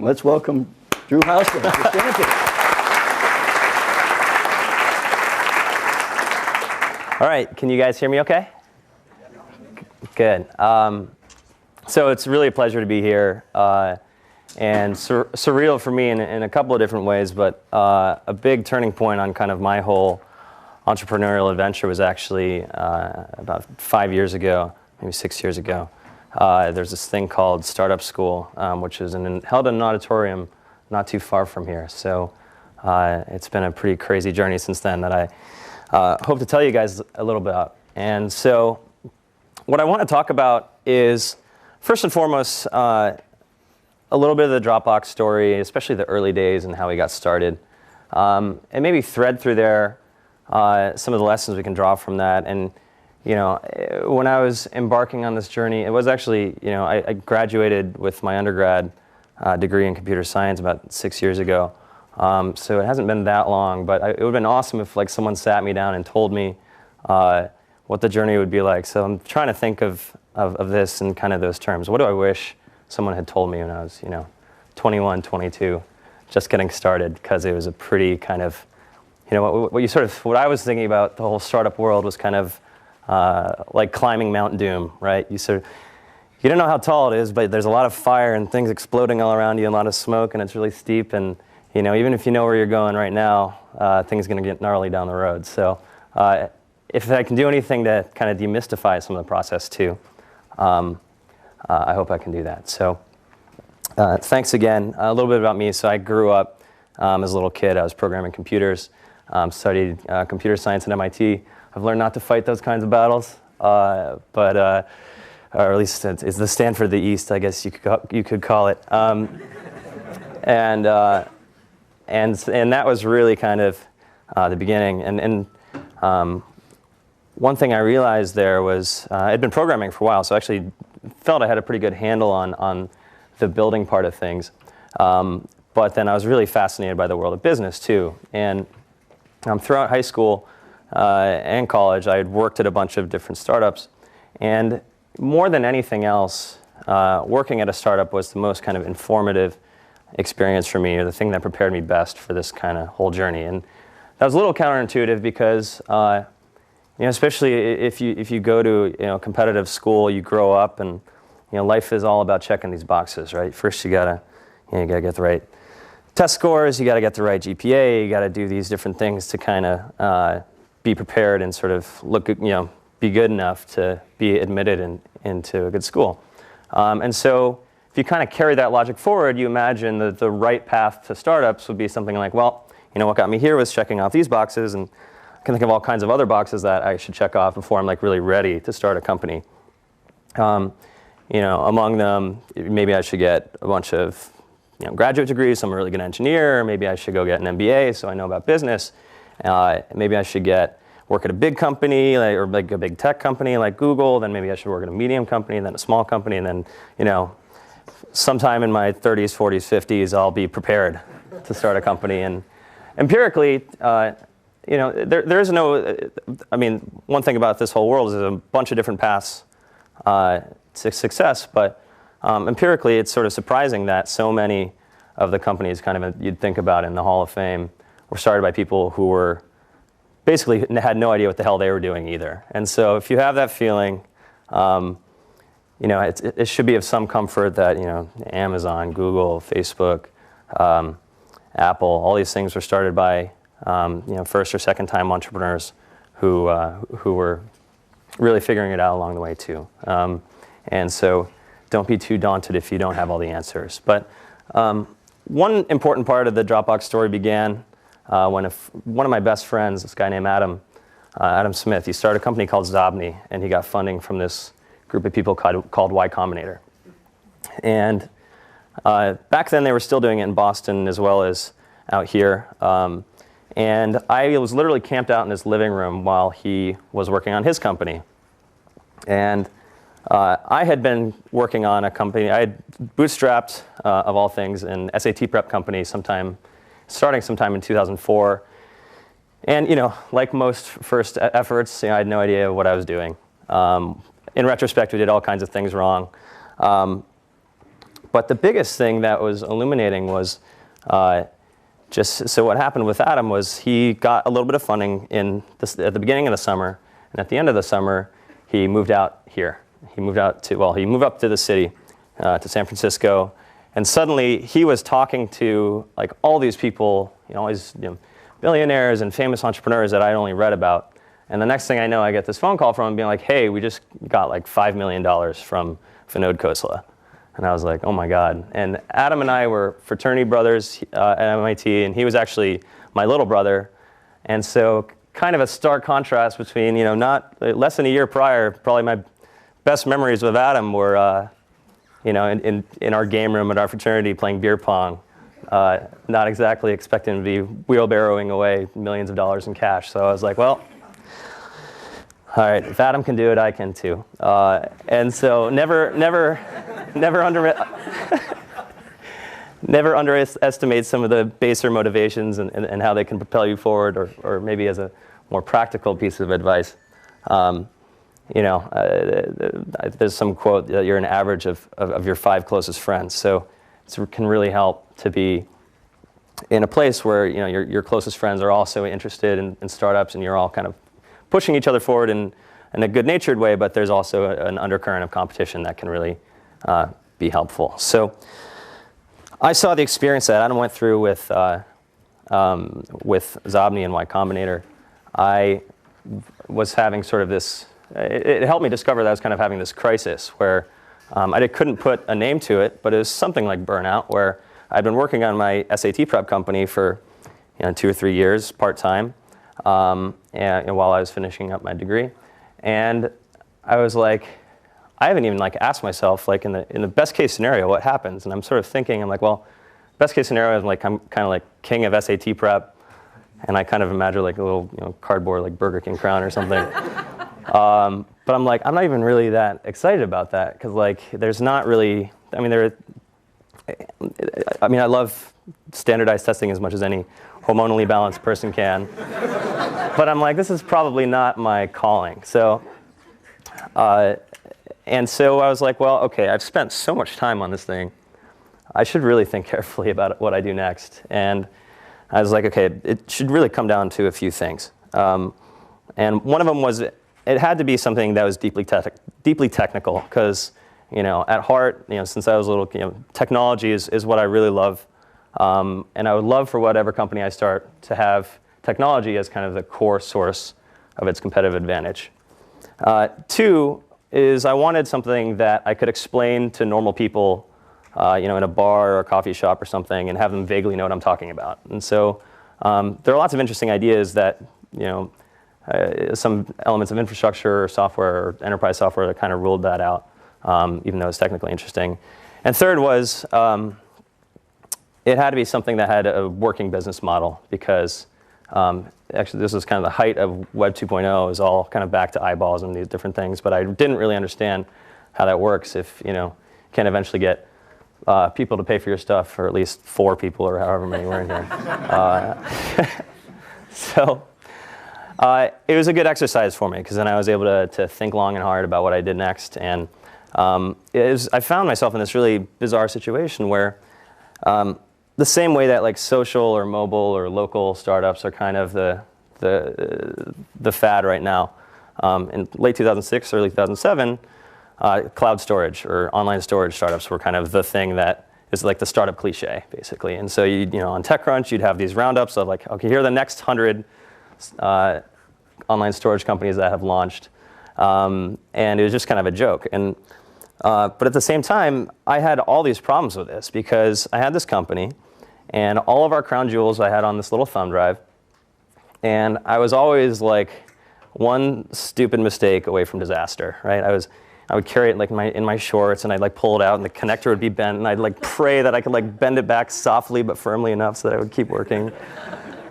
Let's welcome Drew Houston to Stanford. All right, can you guys hear me okay? Good. So it's really a pleasure to be here, and surreal for me in a couple of different ways, but a big turning point on kind of my whole entrepreneurial adventure was actually about 5 years ago, maybe 6 years ago. There's this thing called Startup School, which is held in an auditorium not too far from here. So it's been a pretty crazy journey since then that I hope to tell you guys a little bit about. And so what I want to talk about is, first and foremost, a little bit of the Dropbox story, especially the early days and how we got started. And maybe thread through there some of the lessons we can draw from that. And you know, when I was embarking on this journey, it was actually, you know, I graduated with my undergrad degree in computer science about 6 years ago. So it hasn't been that long, but it would have been awesome if like someone sat me down and told me what the journey would be like. So I'm trying to think of this in kind of those terms. What do I wish someone had told me when I was, you know, 21, 22, just getting started? Because it was a pretty kind of, you know, what I was thinking about the whole startup world was kind of like climbing Mount Doom, right? You don't know how tall it is, but there's a lot of fire and things exploding all around you and a lot of smoke, and it's really steep. And you know, even if you know where you're going right now, things are going to get gnarly down the road. So if I can do anything to kind of demystify some of the process too, I hope I can do that. So thanks again. A little bit about me. So I grew up as a little kid. I was programming computers, studied computer science at MIT. I've learned not to fight those kinds of battles, or at least it's the Stanford of the East, I guess you could call it. And that was really kind of the beginning. And one thing I realized there was I'd been programming for a while, so I actually felt I had a pretty good handle on the building part of things. But then I was really fascinated by the world of business too. And throughout high school and college, I had worked at a bunch of different startups. And more than anything else, working at a startup was the most kind of informative experience for me, or the thing that prepared me best for this kind of whole journey. And that was a little counterintuitive because, you know, especially if you go to, you know, competitive school, you grow up, and you know, life is all about checking these boxes, right? First, you gotta get the right test scores, you gotta get the right GPA, you gotta do these different things to kind of be prepared and sort of be good enough to be admitted into a good school. And so if you kind of carry that logic forward, you imagine that the right path to startups would be something like, well, you know, what got me here was checking off these boxes, and I can think of all kinds of other boxes that I should check off before I'm like really ready to start a company. You know, among them, maybe I should get a bunch of, you know, graduate degrees, so I'm a really good engineer. Maybe I should go get an MBA so I know about business. Maybe I should work at a big company, or like a big tech company like Google. Then maybe I should work at a medium company, and then a small company, and then, you know, sometime in my 30s, 40s, 50s, I'll be prepared to start a company. And empirically, you know, there is no, I mean, one thing about this whole world is there's a bunch of different paths to success, but empirically, it's sort of surprising that so many of the companies kind of you'd think about in the Hall of Fame were started by people who were basically had no idea what the hell they were doing either. And so if you have that feeling, you know, it should be of some comfort that, you know, Amazon, Google, Facebook, Apple, all these things were started by, you know, first or second time entrepreneurs who were really figuring it out along the way too. And so don't be too daunted if you don't have all the answers. But one important part of the Dropbox story began when one of my best friends, this guy named Adam Smith, he started a company called Zobni, and he got funding from this group of people called Y Combinator. And back then they were still doing it in Boston as well as out here. And I was literally camped out in his living room while he was working on his company. And I had been working on a company, I had bootstrapped, of all things, an SAT prep company starting sometime in 2004. And, you know, like most first efforts, you know, I had no idea what I was doing. In retrospect, we did all kinds of things wrong. But the biggest thing that was illuminating was so what happened with Adam was he got a little bit of funding at the beginning of the summer, and at the end of the summer, he moved out here. He moved up to the city, to San Francisco, and suddenly he was talking to like all these people, all these billionaires and famous entrepreneurs that I'd only read about. And the next thing I know, I get this phone call from him being like, hey, we just got like $5 million from Vinod Khosla. And I was like, oh my God. And Adam and I were fraternity brothers at MIT, and he was actually my little brother. And so kind of a stark contrast between, not less than a year prior, probably my best memories with Adam were, in our game room at our fraternity playing beer pong, not exactly expecting to be wheelbarrowing away millions of dollars in cash. So I was like, well, all right, if Adam can do it, I can too. And so never underestimate some of the baser motivations and how they can propel you forward, or maybe as a more practical piece of advice. There's some quote that you're an average of your 5 closest friends. So it can really help to be in a place where your closest friends are also interested in startups, and you're all kind of pushing each other forward in a good-natured way, but there's also an undercurrent of competition that can really be helpful. So I saw the experience that Adam went through with Zobni and Y Combinator. I was having sort of this, it helped me discover that I was kind of having this crisis where I couldn't put a name to it, but it was something like burnout, where I'd been working on my SAT prep company for 2 or 3 years part-time, and while I was finishing up my degree. And I was like, I haven't even asked myself, in the best case scenario, what happens? And I'm sort of thinking, I'm like, well, best case scenario is I'm kind of like king of SAT prep, and I kind of imagine like a little cardboard Burger King crown or something. But I'm like, I'm not even really that excited about that, because there's not really, I love standardized testing as much as any hormonally balanced person can. But I'm like, this is probably not my calling. So, and so I was like, well, okay, I've spent so much time on this thing. I should really think carefully about what I do next. And I was like, okay, it should really come down to a few things. And one of them was it had to be something that was deeply technical, because at heart, since I was little, technology is what I really love. And I would love for whatever company I start to have technology as kind of the core source of its competitive advantage. 2 is I wanted something that I could explain to normal people, in a bar or a coffee shop or something, and have them vaguely know what I'm talking about. And so there are lots of interesting ideas that, some elements of infrastructure or software or enterprise software that kind of ruled that out, even though it's technically interesting. And 3rd was it had to be something that had a working business model, because actually this was kind of the height of Web 2.0. It was all kind of back to eyeballs and these different things, but I didn't really understand how that works if you can eventually get people to pay for your stuff, or at least 4 people or however many were in here. So it was a good exercise for me, because then I was able to think long and hard about what I did next. And I found myself in this really bizarre situation where the same way that social or mobile or local startups are kind of the fad right now. In late 2006, early 2007, cloud storage or online storage startups were kind of the thing that is like the startup cliche, basically. And so on TechCrunch, you'd have these roundups of okay, here are the next 100 online storage companies that have launched, and it was just kind of a joke. And but at the same time, I had all these problems with this, because I had this company, and all of our crown jewels I had on this little thumb drive, and I was always one stupid mistake away from disaster, right? I would carry it in my shorts, and I'd pull it out, and the connector would be bent, and I'd pray that I could bend it back softly but firmly enough so that it would keep working,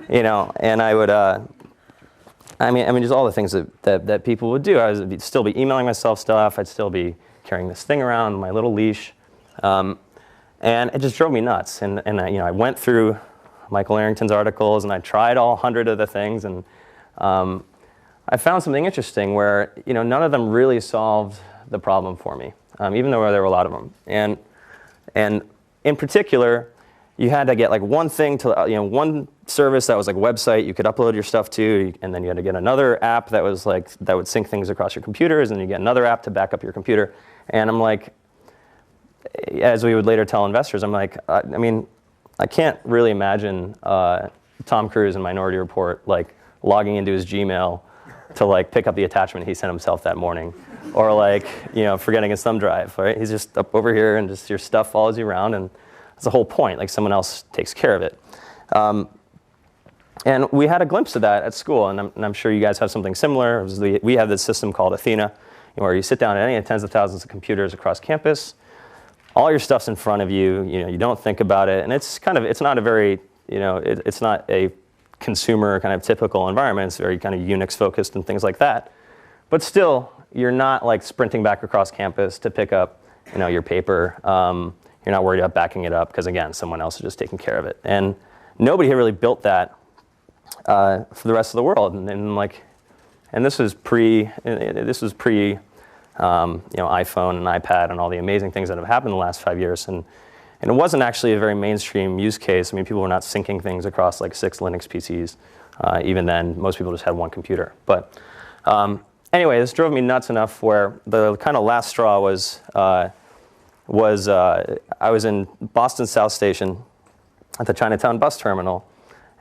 And I would, just all the things that people would do. I would still be emailing myself stuff. I'd still be carrying this thing around, my little leash, and it just drove me nuts. And I went through Michael Arrington's articles, and I tried all 100 of the things, and I found something interesting where none of them really solved the problem for me, even though there were a lot of them. And in particular, you had to get like one thing to, one service that was like a website you could upload your stuff to, and then you had to get another app that was like, that would sync things across your computers, and you get another app to back up your computer. And I'm like, as we would later tell investors, I'm like, I can't really imagine Tom Cruise in Minority Report like logging into his Gmail to like pick up the attachment he sent himself that morning, or like forgetting his thumb drive. Right? He's just up over here, and just your stuff follows you around, and that's the whole point. Like someone else takes care of it. And we had a glimpse of that at school, and I'm sure you guys have something similar. We have this system called Athena, where you sit down at any of tens of thousands of computers across campus. All your stuff's in front of you. You don't think about it, and it's not a very it's not a consumer kind of typical environment. It's very kind of Unix focused and things like that. But still, you're not like sprinting back across campus to pick up your paper. You're not worried about backing it up because, again, someone else is just taking care of it. And nobody had really built that for the rest of the world. And this was pre iPhone and iPad and all the amazing things that have happened in the last 5 years. And it wasn't actually a very mainstream use case. People were not syncing things across like 6 Linux PCs. Even then, most people just had one computer. But anyway, this drove me nuts enough where the kind of last straw was I was in Boston South Station at the Chinatown bus terminal.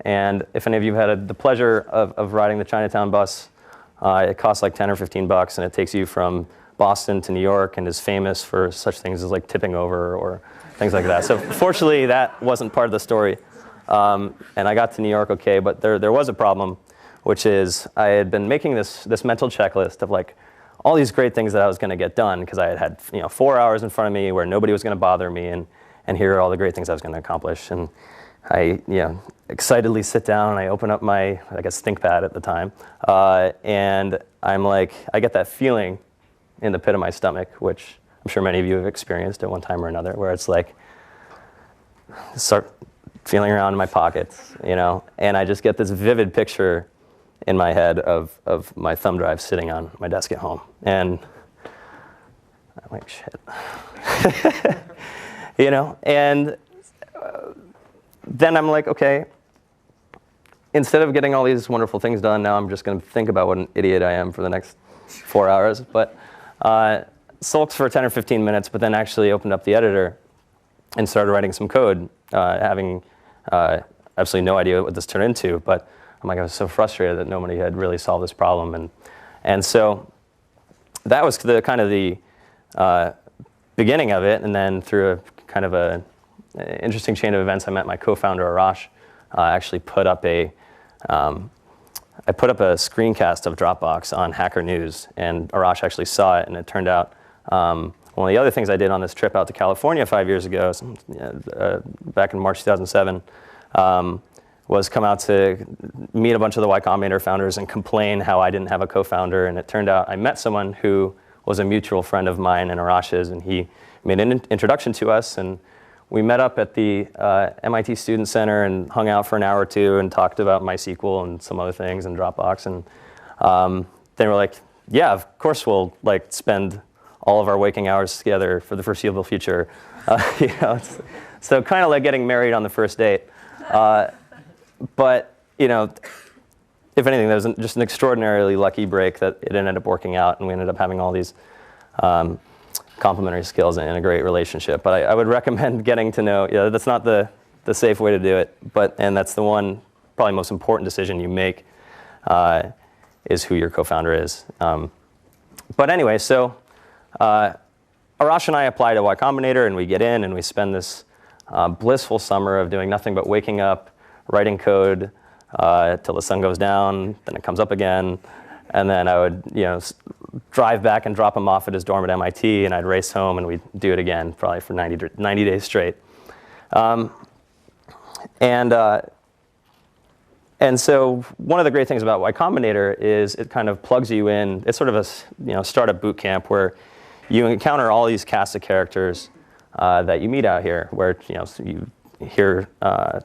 And if any of you have had the pleasure of riding the Chinatown bus, it costs like 10 or 15 bucks, and it takes you from Boston to New York, and is famous for such things as like tipping over or things like that. So fortunately, that wasn't part of the story. And I got to New York okay, but there was a problem, which is I had been making this mental checklist of like all these great things that I was going to get done, because I had 4 hours in front of me where nobody was going to bother me, and here are all the great things I was going to accomplish. And I excitedly sit down, and I open up my, I guess, ThinkPad at the time, and I'm like, I get that feeling in the pit of my stomach, which I'm sure many of you have experienced at one time or another, where it's like, start feeling around in my pockets, and I just get this vivid picture in my head of my thumb drive sitting on my desk at home. And I'm like, shit. And then I'm like, okay, instead of getting all these wonderful things done, now I'm just going to think about what an idiot I am for the next 4 hours. But sulks for 10 or 15 minutes, but then actually opened up the editor and started writing some code, having absolutely no idea what this turned into. But I'm like, I was so frustrated that nobody had really solved this problem. And so that was the kind of the beginning of it. And then through a kind of an interesting chain of events, I met my co-founder, Arash. I actually put up a screencast of Dropbox on Hacker News, and Arash actually saw it, and it turned out one of the other things I did on this trip out to California 5 years ago, back in March 2007, was come out to meet a bunch of the Y Combinator founders and complain how I didn't have a co-founder. And it turned out I met someone who was a mutual friend of mine and Arash's, and he made an introduction to us. And we met up at the MIT Student Center and hung out for an hour or two and talked about MySQL and some other things and Dropbox. And they were like, yeah, of course we'll like spend all of our waking hours together for the foreseeable future. So kind of like getting married on the first date. But if anything, that was just an extraordinarily lucky break that it ended up working out, and we ended up having all these complementary skills and a great relationship. But I would recommend getting to know. That's not the safe way to do it, and that's the one probably most important decision you make is who your co-founder is. But anyway, so Arash and I apply to Y Combinator, and we get in, and we spend this blissful summer of doing nothing but waking up, writing code till the sun goes down, then it comes up again, and then I would drive back and drop him off at his dorm at MIT, and I'd race home, and we'd do it again probably for 90 days straight. And so one of the great things about Y Combinator is it kind of plugs you in. It's sort of a startup boot camp where you encounter all these cast of characters that you meet out here, where you hear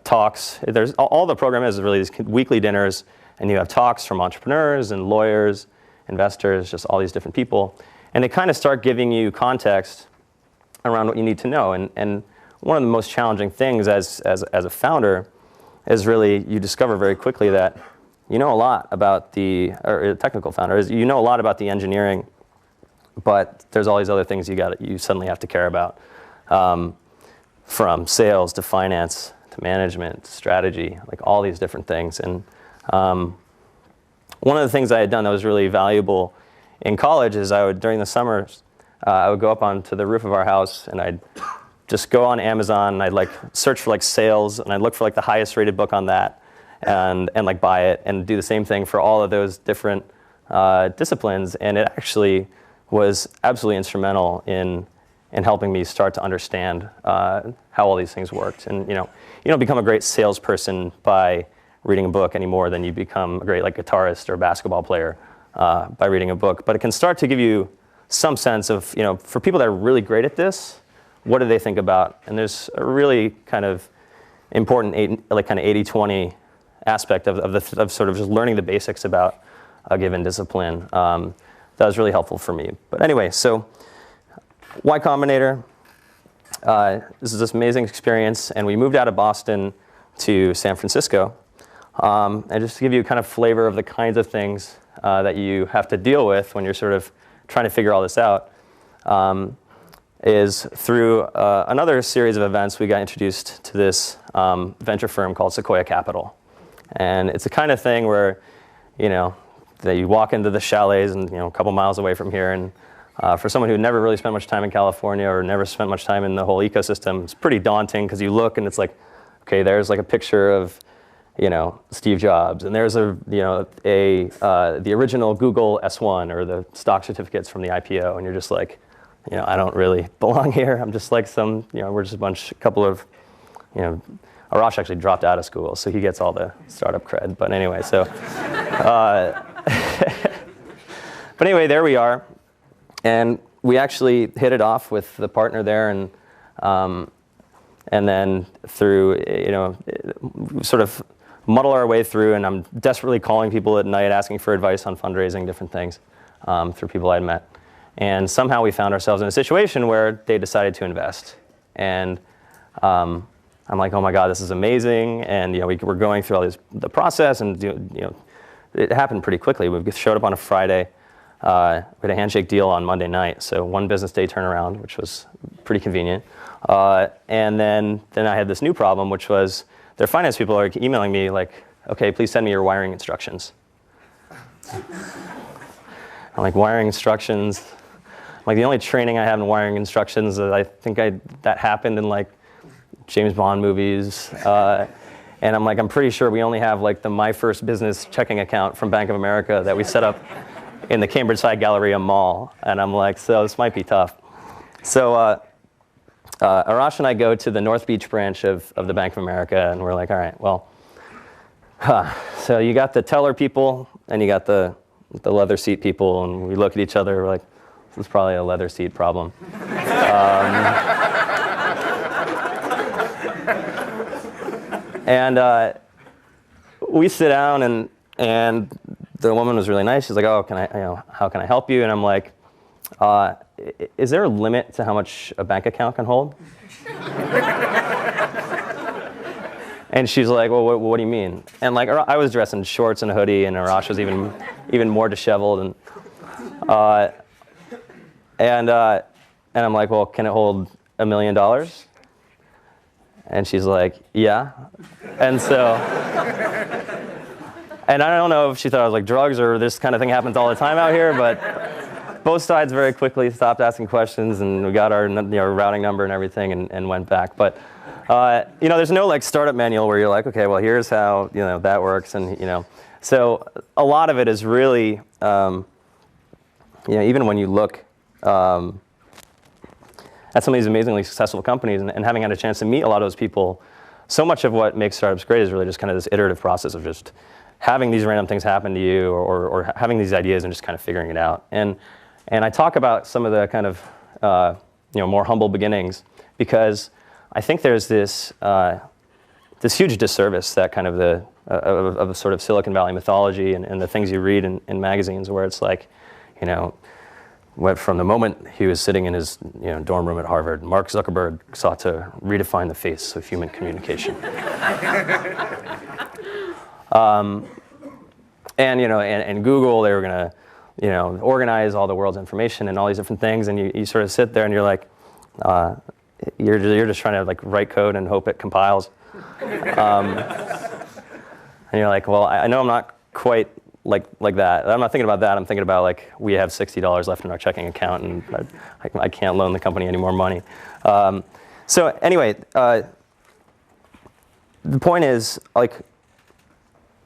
talks. There's all the program is really these weekly dinners, and you have talks from entrepreneurs and lawyers, investors, just all these different people, and they kind of start giving you context around what you need to know. And one of the most challenging things as a founder is really you discover very quickly that you know a lot about or a technical founder, you know a lot about the engineering, but there's all these other things you suddenly have to care about, from sales to finance to management to strategy, like all these different things. And one of the things I had done that was really valuable in college is during the summers, I would go up onto the roof of our house and I'd just go on Amazon and I'd like search for like sales and I'd look for like the highest rated book on that and like buy it and do the same thing for all of those different disciplines. And it actually was absolutely instrumental in helping me start to understand how all these things worked. And you don't become a great salesperson by reading a book any more than you become a great like guitarist or basketball player by reading a book. But it can start to give you some sense of, for people that are really great at this, what do they think about? And there's a really kind of important 80-20 aspect of sort of just learning the basics about a given discipline. That was really helpful for me. But anyway, so Y Combinator, this is this amazing experience, and we moved out of Boston to San Francisco. And just to give you a kind of flavor of the kinds of things that you have to deal with when you're sort of trying to figure all this out, is through another series of events, we got introduced to this venture firm called Sequoia Capital. And it's the kind of thing where, that you walk into the chalets and, a couple miles away from here, and for someone who never really spent much time in California or never spent much time in the whole ecosystem, it's pretty daunting because you look and it's like, okay, there's like a picture of, Steve Jobs, and there's the original Google S1 or the stock certificates from the IPO, and you're just like, I don't really belong here. I'm just like we're just a couple of, Arash actually dropped out of school, so he gets all the startup cred. But anyway, but anyway, there we are. And we actually hit it off with the partner there, and then through, sort of muddle our way through, and I'm desperately calling people at night asking for advice on fundraising, different things, through people I'd met. And somehow we found ourselves in a situation where they decided to invest. And I'm like, oh my God, this is amazing. And we're going through all the process, and it happened pretty quickly. We showed up on a Friday. We had a handshake deal on Monday night, so one business day turnaround, which was pretty convenient. And then I had this new problem, which was their finance people are emailing me like, okay, please send me your wiring instructions. I'm like, wiring instructions? I'm like, the only training I have in wiring instructions, I think that happened in like James Bond movies. And I'm like, I'm pretty sure we only have like the My First Business checking account from Bank of America that we set up in the Cambridge Side Galleria Mall. And I'm like, so this might be tough. So Arash and I go to the North Beach branch of the Bank of America, and we're like, all right, well, so you got the teller people, and you got the leather seat people, and we look at each other, we're like, this is probably a leather seat problem. And we sit down, and the woman was really nice. She's like, oh, how can I help you? And I'm like, is there a limit to how much a bank account can hold? And she's like, well, what do you mean? And like, I was dressed in shorts and a hoodie, and Arash was even more disheveled. And I'm like, well, can it hold $1 million? And she's like, yeah. And so, and I don't know if she thought I was like drugs or this kind of thing happens all the time out here, but both sides very quickly stopped asking questions, and we got our routing number and everything, and went back. But there's no like startup manual where you're like, okay, well, here's how that works, and so a lot of it is really, even when you look at some of these amazingly successful companies, and having had a chance to meet a lot of those people, so much of what makes startups great is really just kind of this iterative process of just having these random things happen to you, or having these ideas and just kind of figuring it out. And I talk about some of the kind of more humble beginnings, because I think there's this huge disservice that kind of of sort of Silicon Valley mythology and the things you read in magazines, where it's like, went from the moment he was sitting in his dorm room at Harvard, Mark Zuckerberg sought to redefine the face of human communication. And Google, they were going to organize all the world's information and all these different things, and you sort of sit there and you're like, you're just trying to like write code and hope it compiles. And you're like, well, I know I'm not quite like that. I'm not thinking about that. I'm thinking about like we have $60 left in our checking account, and I can't loan the company any more money. So anyway, the point is, like,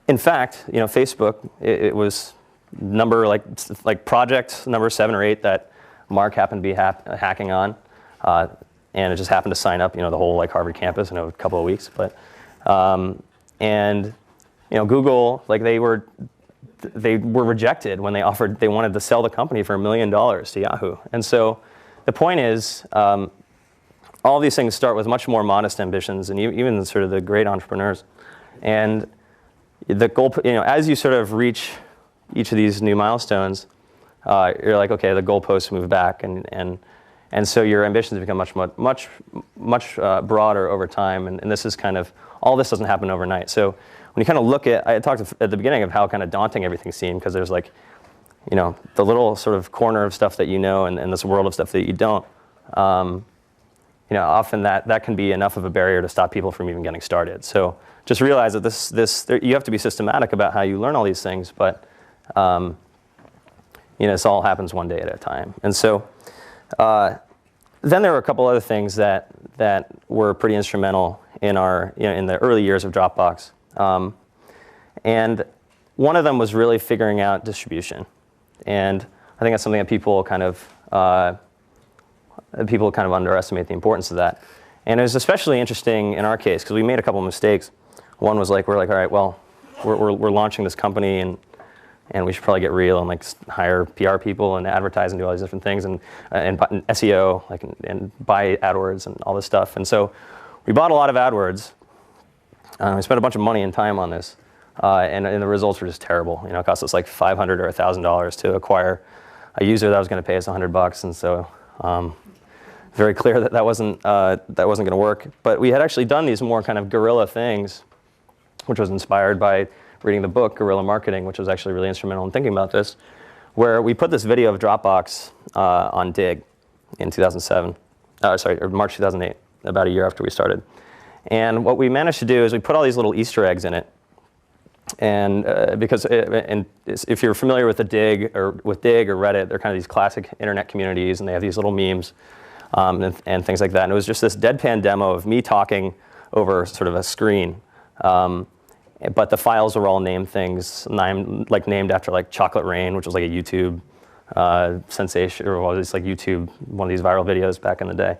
in fact, Facebook, it was number like project number 7 or 8 that Mark happened to be hacking on, and it just happened to sign up, the whole like Harvard campus in a couple of weeks. But Google, like they were rejected when they wanted to sell the company for $1 million to Yahoo. And so the point is, all these things start with much more modest ambitions, and even sort of the great entrepreneurs. And the goal, as you sort of reach each of these new milestones, you're like, okay, the goalposts move back, and so your ambitions become much broader over time. And this is kind of, all this doesn't happen overnight. So when you kind of look at, I talked at the beginning of how kind of daunting everything seemed, because there's like, the little sort of corner of stuff that and this world of stuff that you don't. Often that can be enough of a barrier to stop people from even getting started. So just realize that you have to be systematic about how you learn all these things, but this all happens one day at a time. And so then there were a couple other things that were pretty instrumental in in the early years of Dropbox. And one of them was really figuring out distribution. And I think that's something that people kind of underestimate the importance of that. And it was especially interesting in our case because we made a couple of mistakes. One was like, we're like, all right, well, we're launching this company, and we should probably get real and like hire PR people and advertise and do all these different things, and SEO, and buy AdWords and all this stuff. And so we bought a lot of AdWords. We spent a bunch of money and time on this, and the results were just terrible. It cost us like $500 or $1,000 to acquire a user that was going to pay us $100, and so very clear that wasn't going to work. But we had actually done these more kind of guerrilla things, which was inspired by reading the book Guerrilla Marketing, which was actually really instrumental in thinking about this, where we put this video of Dropbox on Dig in 2007, or March 2008, about a year after we started. And what we managed to do is we put all these little Easter eggs in it. And if you're familiar with Dig or Reddit, they're kind of these classic internet communities, and they have these little memes and things like that. And it was just this deadpan demo of me talking over sort of a screen. But the files were all named things, named after like Chocolate Rain, which was like a YouTube sensation, or was like YouTube, one of these viral videos back in the day.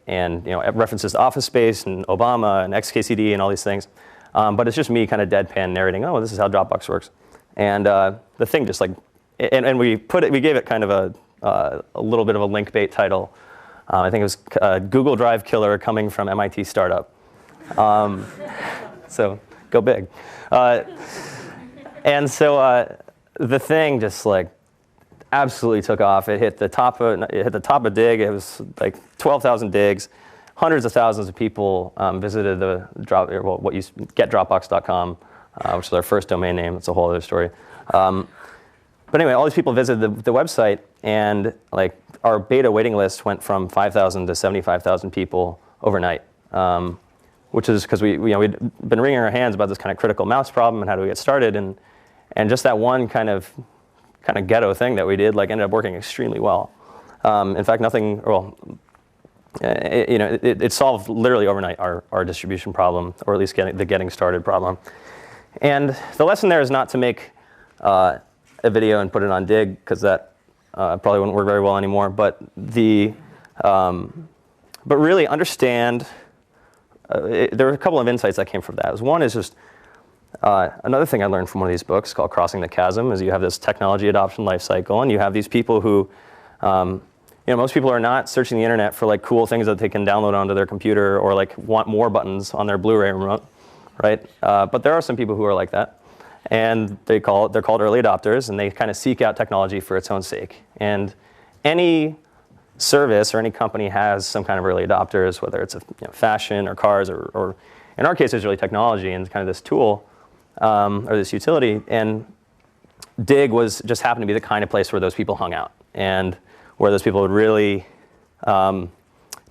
And references to Office Space and Obama and XKCD and all these things. But it's just me kind of deadpan narrating, oh, this is how Dropbox works. And the thing just like, and we gave it kind of a little bit of a link bait title. I think it was Google Drive Killer coming from MIT Startup. So go big. And so the thing just like absolutely took off. It hit the top of Dig. It was like 12,000 digs. Hundreds of thousands of people visited getdropbox.com, which is our first domain name. It's a whole other story. But anyway, all these people visited the website, and like our beta waiting list went from 5,000 to 75,000 people overnight, which is because we'd been wringing our hands about this kind of critical mass problem and how do we get started, and just that one kind of ghetto thing that we did like ended up working extremely well. In fact, it solved literally overnight our distribution problem, or at least getting started problem. And the lesson there is not to make a video and put it on Dig, because that probably wouldn't work very well anymore. But really understand. There were a couple of insights that came from that. One is just another thing I learned from one of these books called Crossing the Chasm is you have this technology adoption life cycle, and you have these people who. Most people are not searching the internet for like cool things that they can download onto their computer or like want more buttons on their Blu-ray remote, right? But there are some people who are like that. And they're called early adopters, and they kind of seek out technology for its own sake. And any service or any company has some kind of early adopters, whether it's fashion or cars, or in our case, it's really technology and kind of this tool or this utility. And Dig just happened to be the kind of place where those people hung out, and where those people would really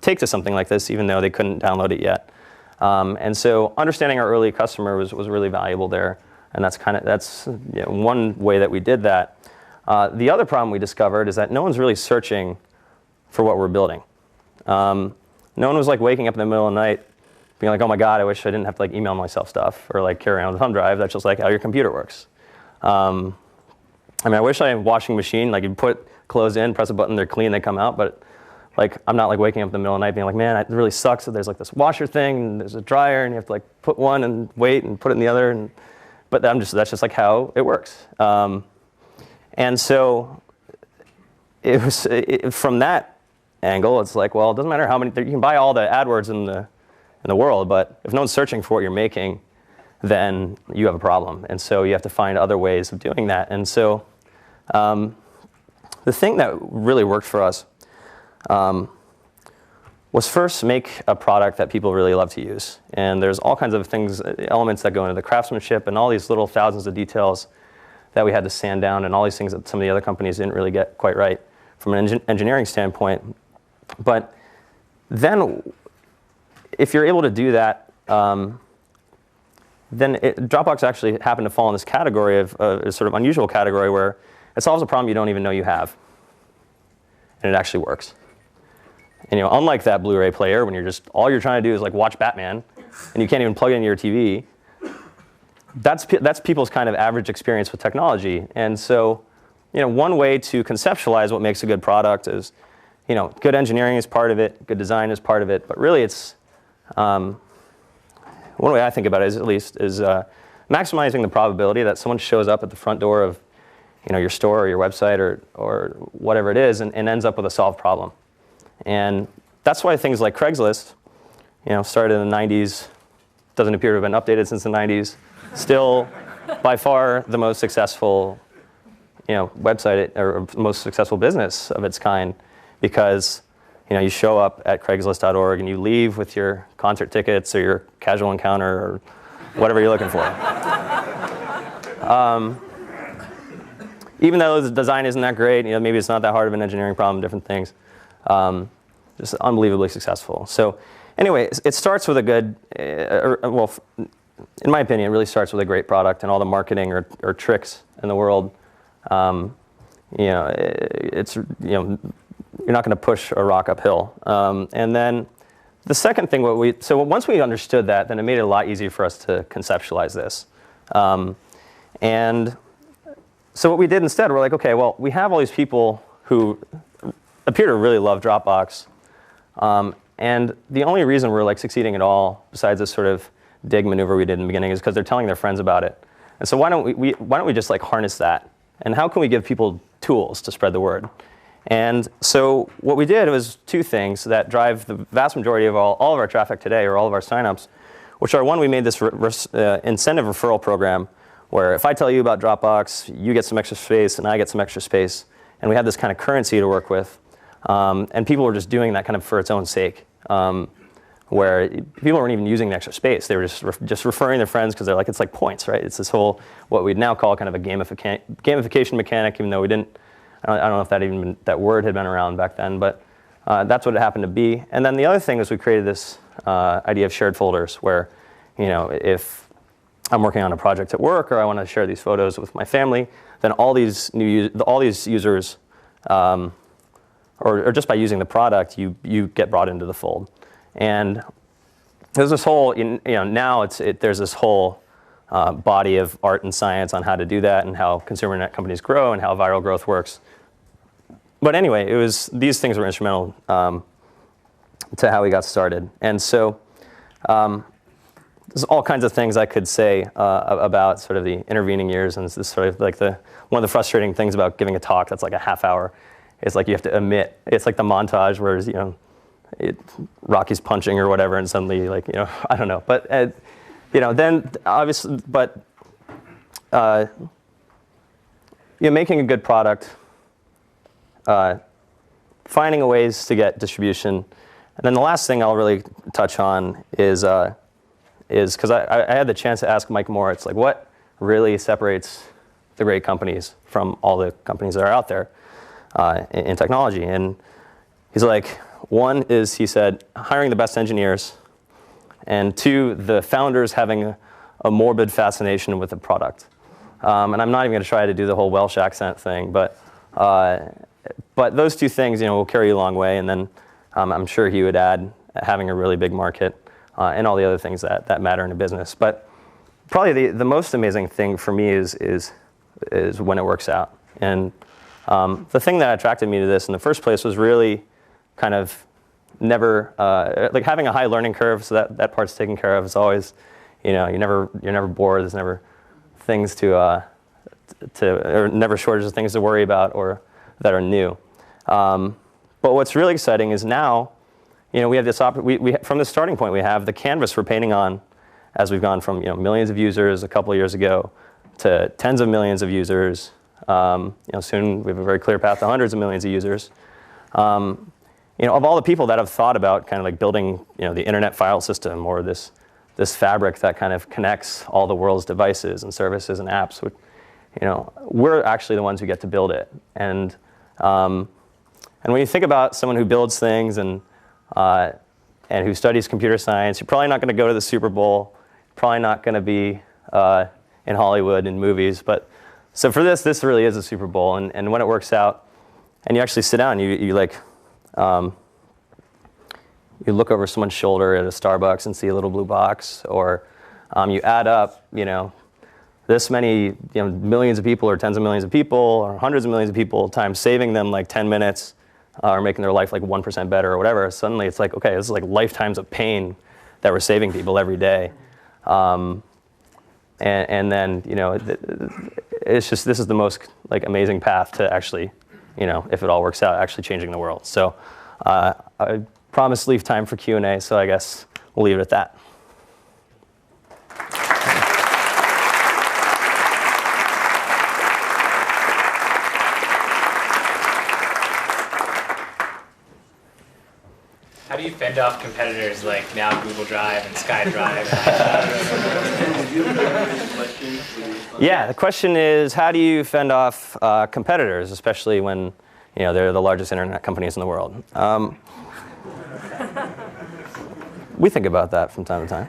take to something like this, even though they couldn't download it yet. And so understanding our early customer was really valuable there. And that's one way that we did that. The other problem we discovered is that no one's really searching for what we're building. No one was like waking up in the middle of the night being like, oh my God, I wish I didn't have to like email myself stuff or like carry around a thumb drive. That's just like how your computer works. I mean, I wish I had a washing machine, like you put clothes in, press a button, they're clean, they come out, but like I'm not like waking up in the middle of the night being like, man, it really sucks that there's like this washer thing and there's a dryer and you have to like put one and wait and put it in the other. But that's just like how it works. And so it was from that angle, it's like, well, it doesn't matter how many, you can buy all the AdWords in the world, but if no one's searching for what you're making, then you have a problem. And so you have to find other ways of doing that. And so the thing that really worked for us was first make a product that people really love to use. And there's all kinds of things, elements that go into the craftsmanship and all these little thousands of details that we had to sand down and all these things that some of the other companies didn't really get quite right from an engineering standpoint. But then if you're able to do that, then Dropbox actually happened to fall in this category of a sort of unusual category where it solves a problem you don't even know you have. And it actually works. And unlike that Blu-ray player, when all you're trying to do is like watch Batman, and you can't even plug it into your TV, that's people's kind of average experience with technology. And so, one way to conceptualize what makes a good product is, good engineering is part of it, good design is part of it, but really it's, one way I think about it is maximizing the probability that someone shows up at the front door of, your store or your website or whatever it is and ends up with a solved problem. And that's why things like Craigslist, started in the 90s, doesn't appear to have been updated since the 90s, still by far the most successful, website or most successful business of its kind, because you show up at Craigslist.org and you leave with your concert tickets or your casual encounter or whatever you're looking for. Even though the design isn't that great, maybe it's not that hard of an engineering problem, different things. Just unbelievably successful. So anyway, it starts with a good, in my opinion, it really starts with a great product, and all the marketing or tricks in the world, it's, you're not going to push a rock uphill. And then the second thing, so once we understood that, then it made it a lot easier for us to conceptualize this. And so what we did instead, we're like, okay, well, we have all these people who appear to really love Dropbox. And the only reason we're like succeeding at all, besides this sort of dig maneuver we did in the beginning, is because they're telling their friends about it. And so why don't we just like harness that? And how can we give people tools to spread the word? And so what we did was two things that drive the vast majority of all of our traffic today, or all of our signups, which are, one, we made this incentive referral program where if I tell you about Dropbox, you get some extra space and I get some extra space. And we had this kind of currency to work with. And people were just doing that kind of for its own sake, where people weren't even using the extra space. They were just referring their friends because they're like, it's like points, right? It's this whole, what we'd now call kind of a gamification mechanic, even though we didn't, I don't know if that word had been around back then, but that's what it happened to be. And then the other thing is we created this idea of shared folders where, if I'm working on a project at work or I want to share these photos with my family, then all these users, or just by using the product, you get brought into the fold. And there's this whole, now there's this whole body of art and science on how to do that and how consumer net companies grow and how viral growth works. But anyway, these things were instrumental to how we got started. And so there's all kinds of things I could say about sort of the intervening years, and this is sort of like one of the frustrating things about giving a talk that's like a half hour. It's like you have to omit. It's like the montage where Rocky's punching or whatever, and suddenly I don't know. But then obviously, but making a good product, finding ways to get distribution, and then the last thing I'll really touch on is because I had the chance to ask Mike Moritz, like, what really separates the great companies from all the companies that are out there in technology? And he's like, one is, he said, hiring the best engineers, and two, the founders having a morbid fascination with the product. And I'm not even going to try to do the whole Welsh accent thing, but those two things, will carry you a long way. And then I'm sure he would add having a really big market and all the other things that matter in a business. But probably the most amazing thing for me is when it works out. And the thing that attracted me to this in the first place was really kind of never like having a high learning curve. So that part's taken care of. It's always, you're never bored. There's never things or never shortage of things to worry about or that are new. But what's really exciting is now, we have this from the starting point, we have the canvas we're painting on as we've gone from millions of users a couple of years ago to tens of millions of users. Soon we have a very clear path to hundreds of millions of users. Of all the people that have thought about kind of like building the internet file system or this fabric that kind of connects all the world's devices and services and apps, we're actually the ones who get to build it. And when you think about someone who builds things and who studies computer science, you're probably not going to go to the Super Bowl, probably not going to be in Hollywood in movies. But so for this really is a Super Bowl. And when it works out, and you actually sit down, you look over someone's shoulder at a Starbucks and see a little blue box, or you add up, this many, millions of people or tens of millions of people or hundreds of millions of people times saving them like 10 minutes or making their life like 1% better or whatever. Suddenly it's like, okay, this is like lifetimes of pain that we're saving people every day. And then, it's just, this is the most like amazing path to actually, if it all works out, actually changing the world. So I promised leave time for Q&A, so I guess we'll leave it at that. How do you fend off competitors like now Google Drive and SkyDrive? Yeah, the question is, how do you fend off competitors, especially when they're the largest internet companies in the world? We think about that from time to time.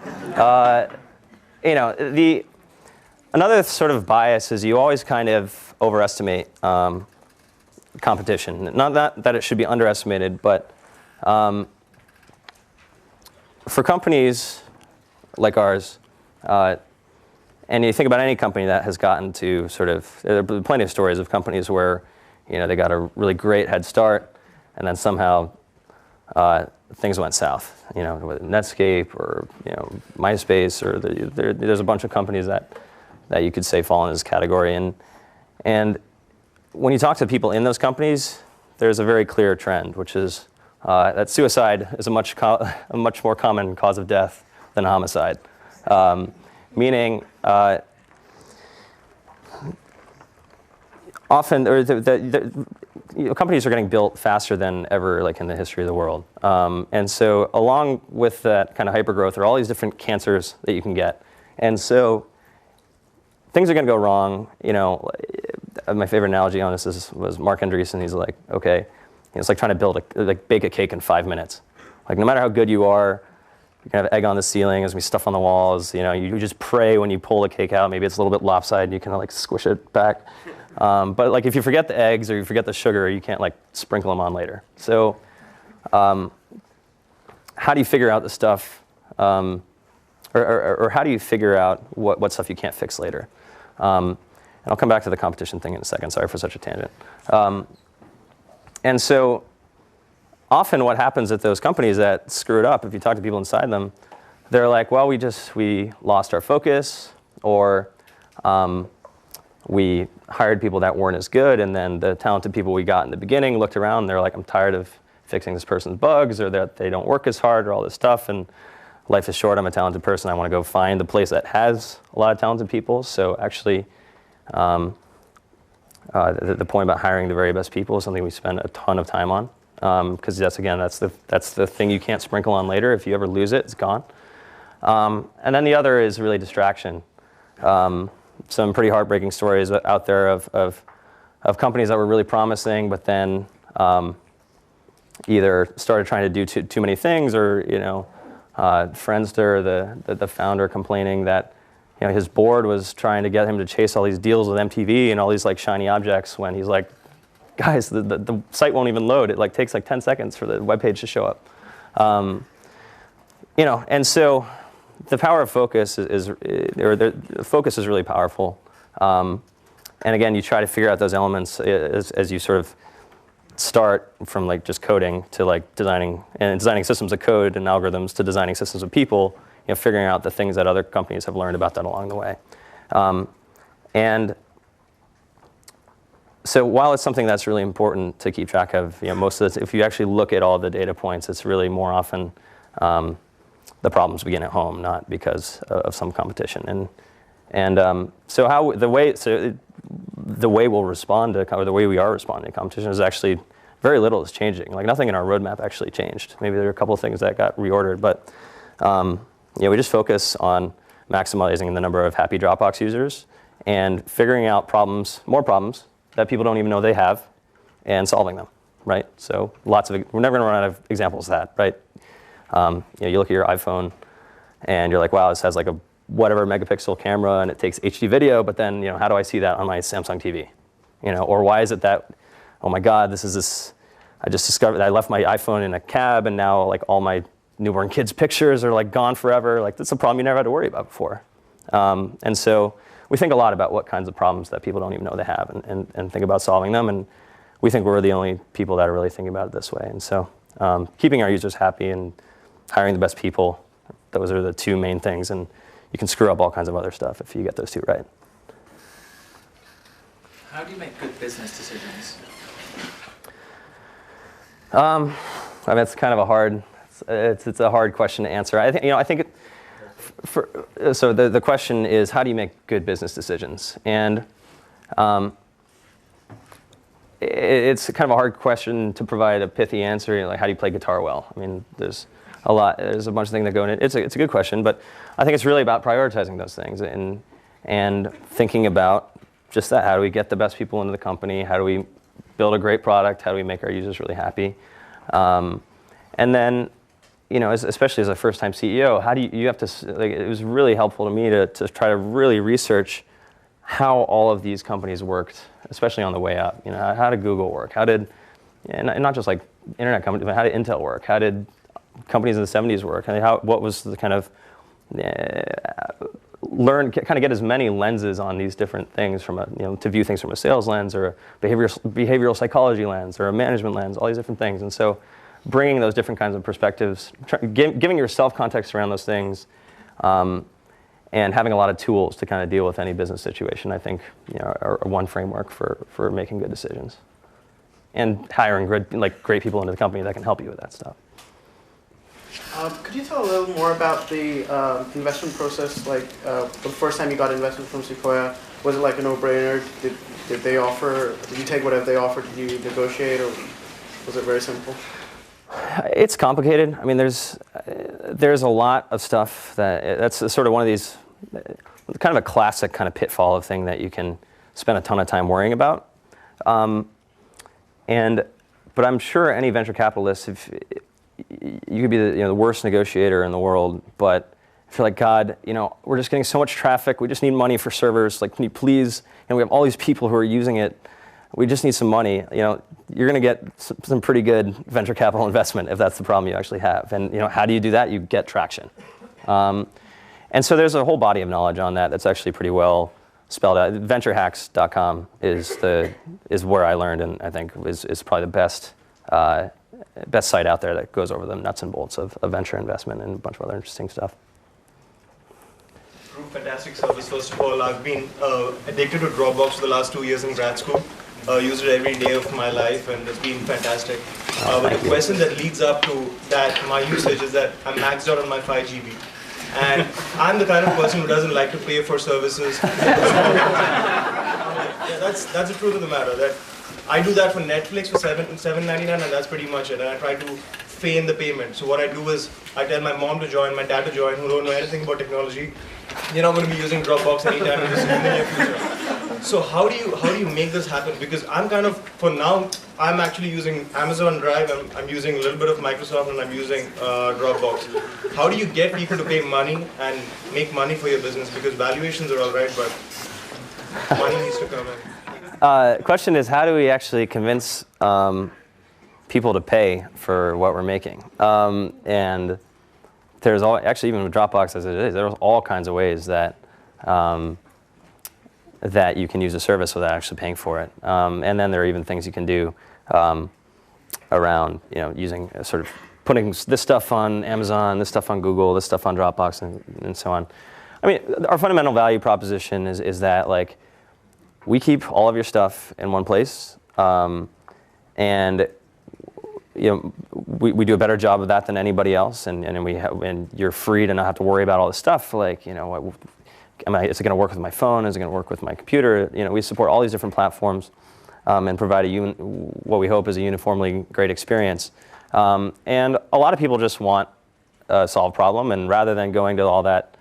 Another sort of bias is you always kind of overestimate competition. Not that it should be underestimated, but for companies like ours, and you think about any company that has gotten to there are plenty of stories of companies where they got a really great head start, and then somehow things went south. With Netscape or MySpace, or there's a bunch of companies that you could say fall in this category. And when you talk to people in those companies, there's a very clear trend, which is that suicide is a much more common cause of death than homicide. Meaning, often, companies are getting built faster than ever, like in the history of the world. And so, along with that kind of hypergrowth, there are all these different cancers that you can get. And so, things are going to go wrong. My favorite analogy on this was Mark Andreessen. He's like, okay, it's like trying to bake a cake in 5 minutes. Like, no matter how good you are, you can have egg on the ceiling, there's gonna be stuff on the walls. You just pray when you pull the cake out. Maybe it's a little bit lopsided. You can like squish it back. But like if you forget the eggs or you forget the sugar, you can't like sprinkle them on later. So, how do you figure out the stuff, or how do you figure out what stuff you can't fix later? And I'll come back to the competition thing in a second. Sorry for such a tangent. And so often what happens at those companies that screw it up, if you talk to people inside them, they're like, well, we lost our focus, or we hired people that weren't as good, and then the talented people we got in the beginning looked around, and they're like, I'm tired of fixing this person's bugs, or that they don't work as hard, or all this stuff, and life is short, I'm a talented person, I want to go find the place that has a lot of talented people. So actually, The point about hiring the very best people is something we spend a ton of time on, because that's the thing you can't sprinkle on later. If you ever lose it, it's gone. And then the other is really distraction. Some pretty heartbreaking stories out there of companies that were really promising, but then either started trying to do too many things, or Friendster, the founder, complaining that his board was trying to get him to chase all these deals with MTV and all these like shiny objects, when he's like, guys, the site won't even load. It like takes like 10 seconds for the web page to show up. And so the power of focus focus is really powerful. And again, you try to figure out those elements as you sort of start from like just coding to like designing systems of code and algorithms to designing systems of people, figuring out the things that other companies have learned about that along the way. And so while it's something that's really important to keep track of, most of this, if you actually look at all the data points, it's really more often the problems begin at home, not because of some competition. So the way we'll respond to, or the way we are responding to competition is actually very little is changing. Like nothing in our roadmap actually changed. Maybe there are a couple of things that got reordered, but we just focus on maximizing the number of happy Dropbox users and figuring out more problems that people don't even know they have, and solving them, right? So we're never going to run out of examples of that, right? You look at your iPhone and you're like, wow, this has like a whatever megapixel camera and it takes HD video, but then how do I see that on my Samsung TV? Or why is it that, oh my God, I just discovered that I left my iPhone in a cab and now like all my newborn kids' pictures are like gone forever. Like that's a problem you never had to worry about before. And so we think a lot about what kinds of problems that people don't even know they have, and think about solving them. And we think we're the only people that are really thinking about it this way. And so keeping our users happy and hiring the best people, those are the two main things. And you can screw up all kinds of other stuff if you get those two right. How do you make good business decisions? It's kind of a hard. It's a hard question to answer. I think. So the question is, how do you make good business decisions? And it's kind of a hard question to provide a pithy answer. Like, how do you play guitar well? I mean, there's a bunch of things that go in it. It's a good question, but I think it's really about prioritizing those things and thinking about just that. How do we get the best people into the company? How do we build a great product? How do we make our users really happy? And then, especially as a first-time CEO, how do you have to, like, it was really helpful to me to try to really research how all of these companies worked, especially on the way up. How did Google work? How did, and not just like internet companies, but how did Intel work? How did companies in the 70s work? What was the kind of, get as many lenses on these different things to view things from a sales lens, or a behavioral psychology lens, or a management lens, all these different things. And so bringing those different kinds of perspectives, giving yourself context around those things, and having a lot of tools to kind of deal with any business situation, I think, are one framework for making good decisions. And hiring great people into the company that can help you with that stuff. Could you tell a little more about the investment process? Like the first time you got investment from Sequoia, was it like a no-brainer? Did they offer? Did you take whatever they offered? Did you negotiate, or was it very simple? It's complicated. I mean, there's a lot of stuff that's sort of one of these, kind of a classic kind of pitfall of thing that you can spend a ton of time worrying about. But I'm sure any venture capitalist, if you could be the worst negotiator in the world, but if you're like, God, we're just getting so much traffic, we just need money for servers. Like, can you please? We have all these people who are using it. We just need some money. You're going to get some pretty good venture capital investment if that's the problem you actually have. And how do you do that? You get traction. And so there's a whole body of knowledge on that that's actually pretty well spelled out. Venturehacks.com is where I learned, and I think is probably the best site out there that goes over the nuts and bolts of venture investment and a bunch of other interesting stuff. Fantastic service. First of all, I've been addicted to Dropbox for the last 2 years in grad school. Use it every day of my life, and it's been fantastic. But the question that leads up to that, my usage, is that I'm maxed out on my 5 GB. And I'm the kind of person who doesn't like to pay for services. that's the truth of the matter. That I do that for Netflix for $7.99, and that's pretty much it. And I try to feign the payment. So what I do is I tell my mom to join, my dad to join, who don't know anything about technology. You're not going to be using Dropbox anytime in the near future. So how do you make this happen? Because I'm kind of, for now, I'm actually using Amazon Drive. I'm using a little bit of Microsoft, and I'm using Dropbox. How do you get people to pay money and make money for your business? Because valuations are all right, but money needs to come in. Question is, how do we actually convince people to pay for what we're making? And there's actually, even with Dropbox as it is, there's all kinds of ways that that you can use a service without actually paying for it. And then there are even things you can do around, using sort of putting this stuff on Amazon, this stuff on Google, this stuff on Dropbox, and so on. I mean, our fundamental value proposition is that, like, we keep all of your stuff in one place, and we do a better job of that than anybody else, and you're free to not have to worry about all this stuff. Like, is it going to work with my phone? Is it going to work with my computer? We support all these different platforms and provide what we hope is a uniformly great experience. And a lot of people just want a solved problem, and rather than going to all that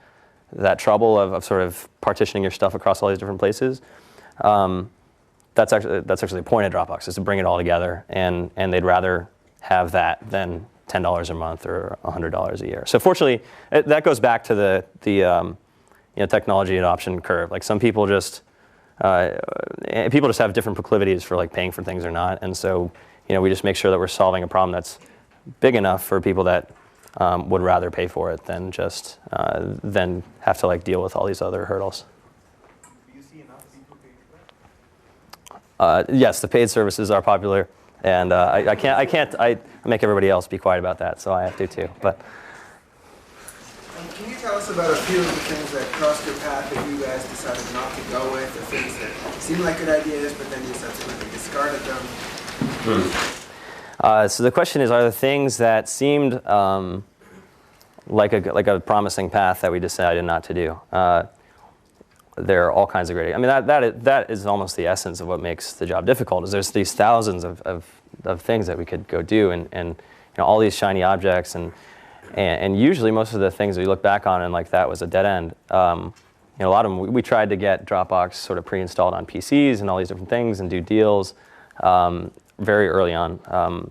trouble of sort of partitioning your stuff across all these different places, that's actually the point of Dropbox, is to bring it all together, and they'd rather have that than $10 a month or $100 a year. So fortunately, that goes back to the technology adoption curve. Like, some people just have different proclivities for, like, paying for things or not, and so we just make sure that we're solving a problem that's big enough for people that would rather pay for it than just than have to, like, deal with all these other hurdles. Do you see enough people paying for that? Yes, the paid services are popular, and I make everybody else be quiet about that, so I have to too. But can you tell us about a few of the things that crossed your path that you guys decided not to go with, or things that seemed like good ideas, but then you subsequently discarded them? So the question is, are there things that seemed like a promising path that we decided not to do? There are all kinds of great. I mean, that is almost the essence of what makes the job difficult. Is there's these thousands of things that we could go do, and all these shiny objects, and usually most of the things we look back on and like that was a dead end. A lot of them we tried to get Dropbox sort of pre-installed on PCs and all these different things and do deals very early on.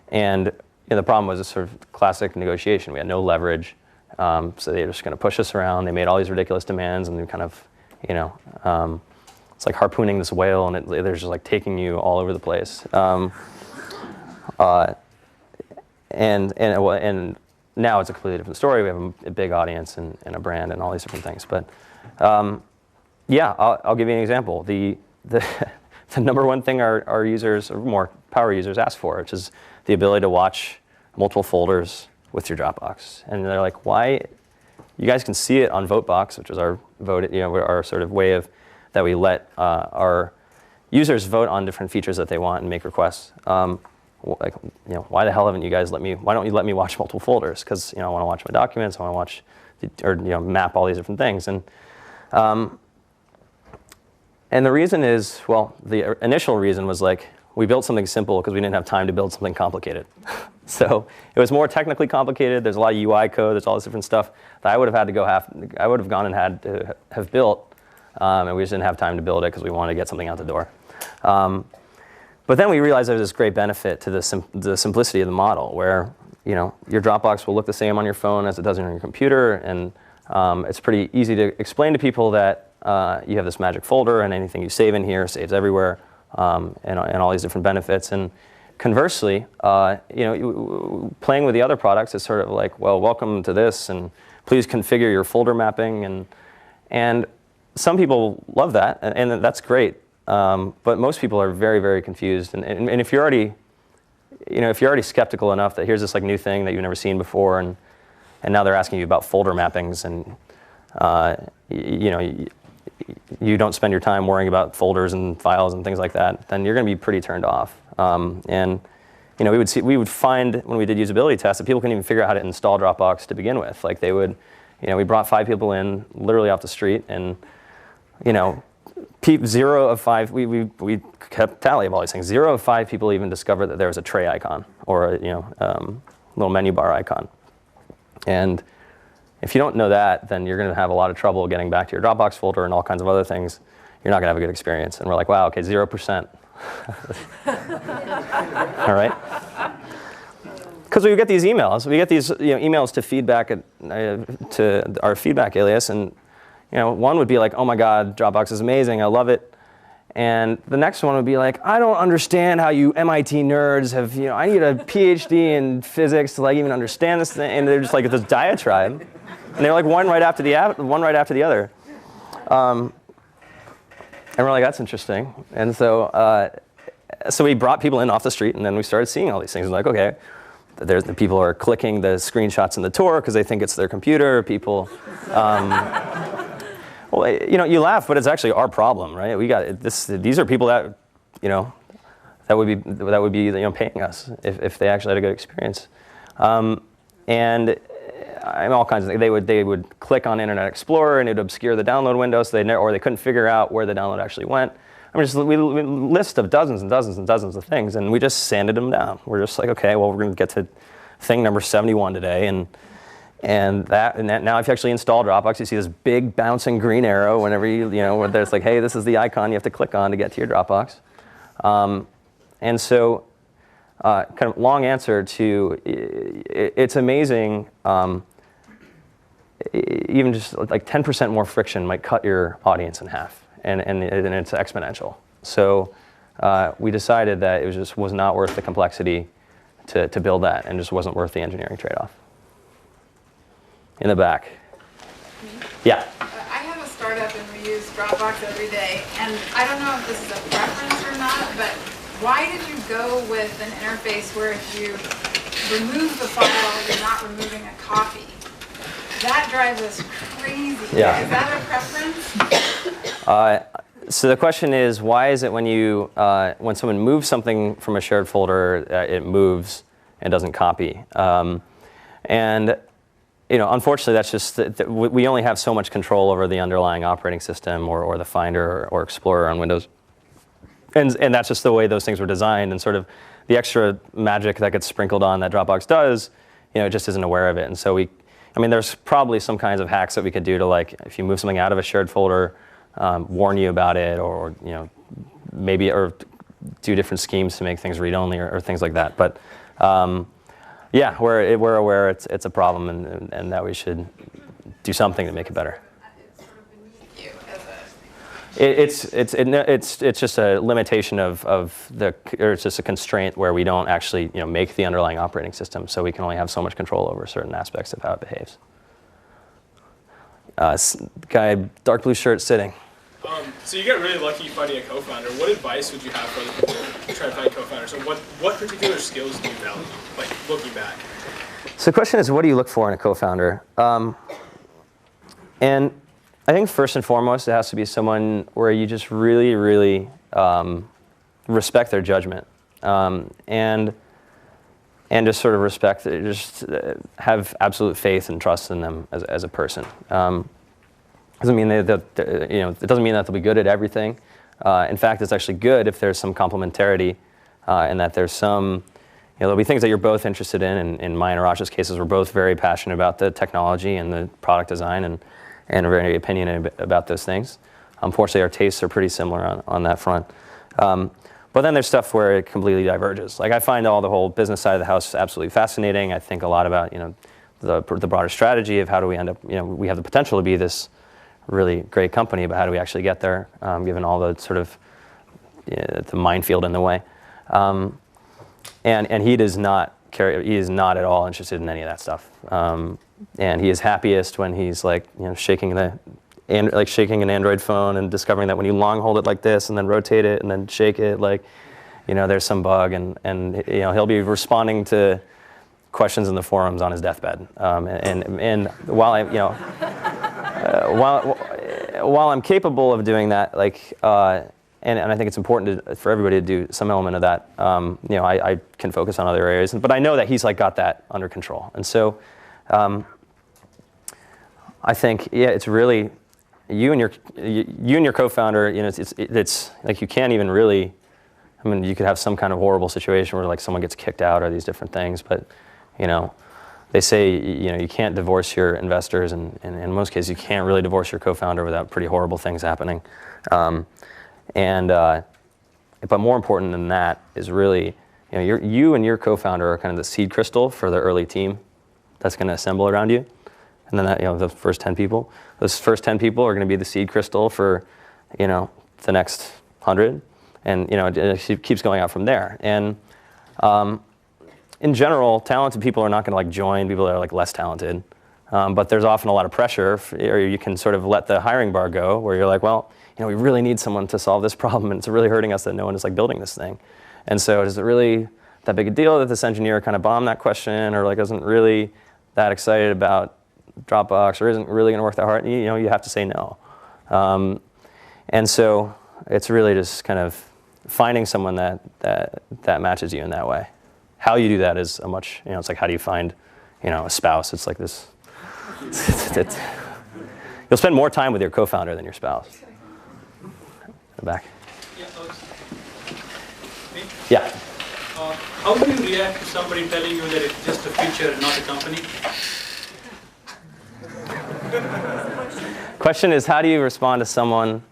And the problem was a sort of classic negotiation. We had no leverage, so they were just going to push us around. They made all these ridiculous demands, and we kind of, it's like harpooning this whale, and they're just like taking you all over the place. And now it's a completely different story. We have a big audience and a brand and all these different things. But yeah, I'll give you an example. The number one thing our users, or more power users, ask for, which is the ability to watch multiple folders with your Dropbox. And they're like, why? You guys can see it on VoteBox, which is our our sort of way of that we let our users vote on different features that they want and make requests. Why the hell haven't you guys why don't you let me watch multiple folders? Because I want to watch my documents, I want to watch map all these different things. And the reason is, well, the initial reason was, like, we built something simple because we didn't have time to build something complicated. So it was more technically complicated. There's a lot of UI code. There's all this different stuff that I would have had to I would have gone and had to have built, and we just didn't have time to build it because we wanted to get something out the door. But then we realized there was this great benefit to the simplicity of the model, where your Dropbox will look the same on your phone as it does on your computer, and it's pretty easy to explain to people that you have this magic folder, and anything you save in here saves everywhere, and all these different benefits. And conversely, playing with the other products is sort of like, well, welcome to this, and please configure your folder mapping, and some people love that, and that's great. But most people are very, very confused, and if you're already, if you're already skeptical enough that here's this, like, new thing that you've never seen before, and now they're asking you about folder mappings, and you don't spend your time worrying about folders and files and things like that, then you're going to be pretty turned off. And we would find when we did usability tests that people couldn't even figure out how to install Dropbox to begin with. Like, they would, we brought 5 people in literally off the street, and 0 of 5, we kept tally of all these things. 0 of 5 people even discovered that there was a tray icon or a little menu bar icon. And if you don't know that, then you're going to have a lot of trouble getting back to your Dropbox folder and all kinds of other things. You're not going to have a good experience. And we're like, wow, okay, 0%. All right. Because we get these emails. We get these emails to feedback to our feedback alias, and one would be like, oh my God, Dropbox is amazing, I love it. And the next one would be like, I don't understand how you MIT nerds have, I need a PhD in physics to like even understand this thing. And they're just like this diatribe. And they're like one right after the other. And we're like, that's interesting. And so we brought people in off the street, and then we started seeing all these things. And like, okay, there's the people are clicking the screenshots in the tour because they think it's their computer. People, well, you laugh, but it's actually our problem, right? We got this. These are people that, that would be paying us if they actually had a good experience, and all kinds of things. They would click on Internet Explorer and it would obscure the download window, so or they couldn't figure out where the download actually went. I mean, just we list of dozens and dozens and dozens of things, and we just sanded them down. We're just like, okay, well, we're going to get to thing number 71 today, and now if you actually install Dropbox, you see this big bouncing green arrow whenever where there's like, hey, this is the icon you have to click on to get to your Dropbox. And so, kind of long answer to, it's amazing. Even just like 10% more friction might cut your audience in half, and it's exponential. So we decided that it was not worth the complexity to build that, and just wasn't worth the engineering trade-off. In the back. Yeah. I have a startup and we use Dropbox every day, and I don't know if this is a preference or not, but why did you go with an interface where if you remove the file, you're not removing a copy? That drives us crazy. Yeah. Is that a preference? So the question is, why is it when someone moves something from a shared folder, it moves and doesn't copy? And unfortunately, that's just we only have so much control over the underlying operating system or the Finder or Explorer on Windows, and that's just the way those things were designed. And sort of the extra magic that gets sprinkled on that Dropbox does, it just isn't aware of it. And so there's probably some kinds of hacks that we could do to, like, if you move something out of a shared folder, warn you about it, or maybe do different schemes to make things read-only or things like that. But yeah, we're aware it's a problem, and that we should do something to make it better. It's sort of beneath you as a... It's just a limitation or it's just a constraint where we don't actually make the underlying operating system, so we can only have so much control over certain aspects of how it behaves. Guy, dark blue shirt, sitting. So you got really lucky finding a co-founder. What advice would you have for other people trying to find co-founders? So what particular skills do you value, like looking back? So the question is, what do you look for in a co-founder? And I think first and foremost, it has to be someone where you just really, really respect their judgment, and just sort of have absolute faith and trust in them as a person. Doesn't mean it doesn't mean that they'll be good at everything. In fact, it's actually good if there's some complementarity, and that there's some, there'll be things that you're both interested in. In mine and Rash's cases, we're both very passionate about the technology and the product design, and are very opinionated about those things. Unfortunately, our tastes are pretty similar on that front. But then there's stuff where it completely diverges. Like, I find the whole business side of the house absolutely fascinating. I think a lot about the broader strategy of how do we end up. We have the potential to be this really great company, but how do we actually get there, given all the sort of the minefield in the way. And he does not care. He is not at all interested in any of that stuff. And he is happiest when he's like shaking an Android phone and discovering that when you long hold it like this and then rotate it and then shake it, like there's some bug, and he'll be responding to questions in the forums on his deathbed. And while while I'm capable of doing that, and I think it's important for everybody to do some element of that, I can focus on other areas. But I know that he's got that under control. And so I think, it's really you and your co-founder, it's like you can't even really. I mean, you could have some kind of horrible situation where like someone gets kicked out or these different things, but they say you can't divorce your investors, and in most cases you can't really divorce your co-founder without pretty horrible things happening. But more important than that is really, you and your co-founder are kind of the seed crystal for the early team that's going to assemble around you, and then the first 10 people. Those first 10 people are going to be the seed crystal for, the next 100, and it keeps going out from there. And in general, talented people are not going to like join people that are like less talented, but there's often a lot of pressure, or you can sort of let the hiring bar go, where you're like, well, we really need someone to solve this problem, and it's really hurting us that no one is like building this thing. And so is it really that big a deal that this engineer kind of bombed that question, or like isn't really that excited about Dropbox, or isn't really going to work that hard? You have to say no. And so it's really just kind of finding someone that matches you in that way. How you do that is a much, it's like how do you find, a spouse? It's like this. You'll spend more time with your co-founder than your spouse. In the back. Yeah. How do you react to somebody telling you that it's just a feature and not a company? Question is, how do you respond to someone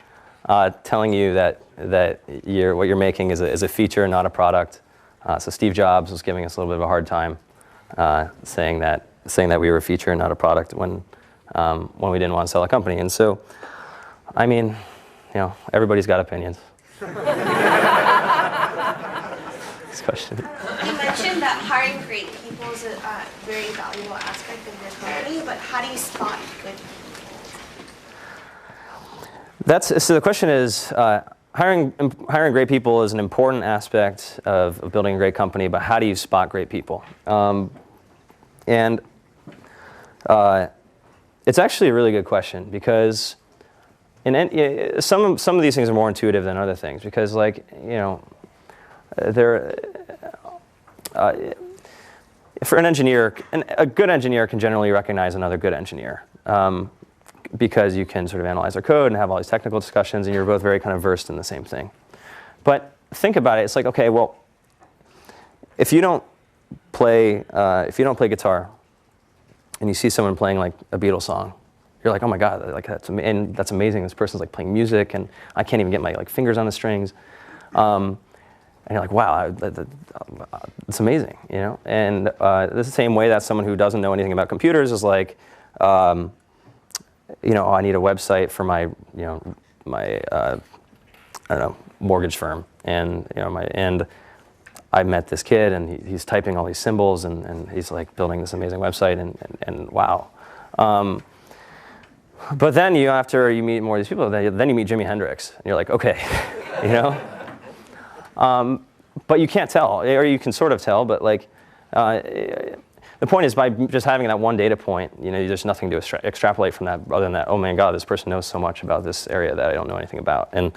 telling you that what you're making is a feature, not a product? So Steve Jobs was giving us a little bit of a hard time, saying that we were a feature and not a product when we didn't want to sell a company. And so, I mean, everybody's got opinions. This question. You mentioned that hiring great people is a very valuable aspect of your company, but how do you spot good people? So the question is, hiring great people is an important aspect of building a great company, but how do you spot great people? It's actually a really good question, because some of these things are more intuitive than other things, because a good engineer can generally recognize another good engineer, because you can sort of analyze their code and have all these technical discussions, and you're both very kind of versed in the same thing. But think about it. It's like, okay, well, if you don't play guitar, and you see someone playing like a Beatles song, you're like, oh my God, like that's amazing. This person's like playing music, and I can't even get my like fingers on the strings. And you're like, wow, it's amazing, And the same way that someone who doesn't know anything about computers is like, I need a website for my mortgage firm, and I met this kid, and he's typing all these symbols, and he's like building this amazing website, and wow. But then after you meet more of these people, then you meet Jimi Hendrix, and you're like, okay, But you can't tell, or you can sort of tell, but like, the point is, by just having that one data point, there's nothing to extrapolate from that other than that, oh my God, this person knows so much about this area that I don't know anything about. And